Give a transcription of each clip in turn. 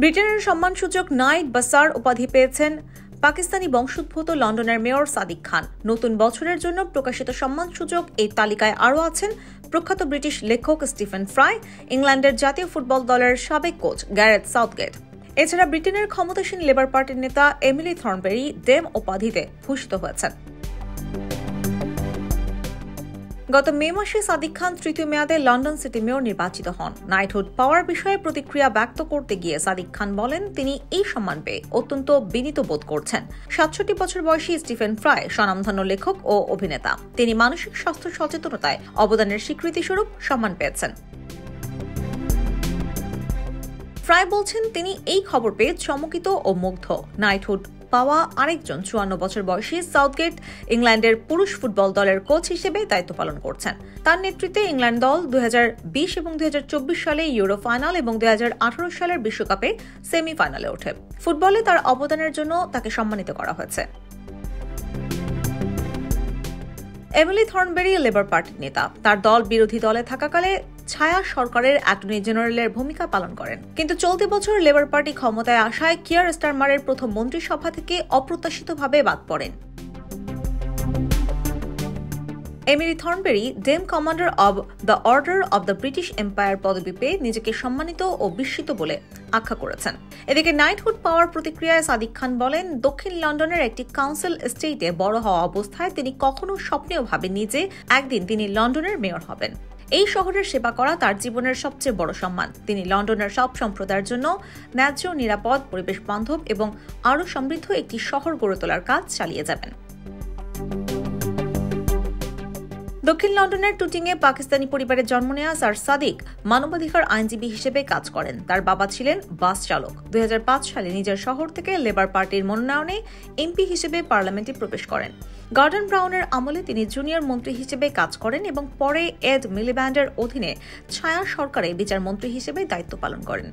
ব্রিটেনের সম্মানসূচক নাইট বা স্যার উপাধি পেয়েছেন পাকিস্তানি বংশোদ্ভূত লন্ডনের মেয়র সাদিক খান। নতুন বছরের জন্য প্রকাশিত সম্মানসূচক এই তালিকায় আরও আছেন প্রখ্যাত ব্রিটিশ লেখক স্টিফেন ফ্রাই, ইংল্যান্ডের জাতীয় ফুটবল দলের সাবেক কোচ গ্যারেথ সাউথগেট। এছাড়া ব্রিটেনের ক্ষমতাসীন লেবার পার্টির নেতা এমিলি থর্নবেরি ডেম উপাধিতে ভূষিত হয়েছেন। গত মে মাসে সাদিক খান তৃতীয় মেয়াদে লন্ডন সিটি মেয়র নির্বাচিত হন। নাইটহুড পাওয়ার বিষয়ে প্রতিক্রিয়া ব্যক্ত করতে গিয়ে সাদিক খান বলেন, তিনি এই সম্মান পেয়ে অত্যন্ত বিনীত বোধ করছেন। ৬৭ বছর বয়সী স্টিফেন ফ্রাই স্বনামধন্য লেখক ও অভিনেতা। তিনি মানসিক স্বাস্থ্য সচেতনতায় অবদানের স্বীকৃতিস্বরূপ সম্মান পেয়েছেন। ফ্রাই বলছেন, তিনি এই খবর পেয়ে চমকিত ও মুগ্ধ। নাইটহুড পাওয়া আরেকজন ৫৪ বছর বয়সী সাউথগেট ইংল্যান্ডের পুরুষ ফুটবল দলের কোচ হিসেবে দায়িত্ব পালন করছেন। তার নেতৃত্বে ইংল্যান্ড দল ২০২০ এবং ২০২৪ সালে ইউরো ফাইনাল এবং ২০১৮ সালের বিশ্বকাপে সেমিফাইনালে ওঠে। ফুটবলে তার অবদানের জন্য তাকে সম্মানিত করা হয়েছে। এমিলি থর্নবেরি লেবার পার্টির নেতা। তার দল বিরোধী দলে থাকাকালে ছায়া সরকারের অ্যাটর্নি জেনারেলের ভূমিকা পালন করেন, কিন্তু চলতি বছর লেবার পার্টি ক্ষমতায় আসায় কিয়ার স্টারমারের প্রথম মন্ত্রিসভা থেকে অপ্রত্যাশিতভাবে বাদ পড়েন। Emily Thornberry Dame Commander of the Order of the British Empire পদবি পেয়ে নিজেকে সম্মানিত ও বিস্মিত বলে আখ্যা করেছেন। এদিকে নাইটহুড পাওয়ার প্রতিক্রিয়ায় সাদিক খান বলেন, দক্ষিণ লন্ডনের একটি কাউন্সিল এস্টেটে বড় হওয়া অবস্থায় তিনি কখনো স্বপ্নেও ভাবেননি যে একদিন তিনি লন্ডনের মেয়র হবেন। এই শহরের সেবা করা তার জীবনের সবচেয়ে বড় সম্মান। তিনি লন্ডনের সব সম্প্রদায়ের জন্য ন্যায্য, নিরাপদ, পরিবেশ বান্ধব এবং আরও সমৃদ্ধ একটি শহর গড়ে তোলার কাজ চালিয়ে যাবেন। দক্ষিণ লন্ডনের টুটিংয়ে পাকিস্তানি পরিবারে জন্ম নেওয়া স্যার সাদিক মানবাধিকার আইনজীবী হিসেবে কাজ করেন। তার বাবা ছিলেন বাস চালক। ২০০৫ সালে নিজের শহর থেকে লেবার পার্টির মনোনয়নে এমপি হিসেবে পার্লামেন্টে প্রবেশ করেন। গর্ডন ব্রাউনের আমলে তিনি জুনিয়র মন্ত্রী হিসেবে কাজ করেন এবং পরে এড মিলিব্যান্ডের অধীনে ছায়া সরকারে বিচারমন্ত্রী হিসেবে দায়িত্ব পালন করেন।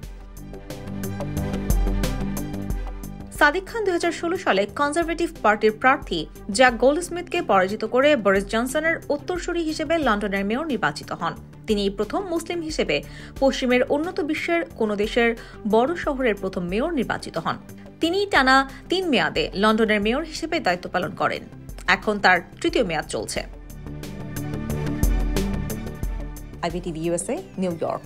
সাদিক খান ২০১৬ সালে কনজারভেটিভ পার্টির প্রার্থী জ্যাক গোল্ডস্মিথকে পরাজিত করে বরিস জনসনের উত্তরসূরি হিসেবে লন্ডনের মেয়র নির্বাচিত হন। তিনি প্রথম মুসলিম হিসেবে পশ্চিমের উন্নত বিশ্বের কোনো দেশের বড় শহরের প্রথম মেয়র নির্বাচিত হন। তিনি টানা ৩ মেয়াদে লন্ডনের মেয়র হিসেবে দায়িত্ব পালন করেন। এখন তার তৃতীয় মেয়াদ চলছে। IBTV USA, new York.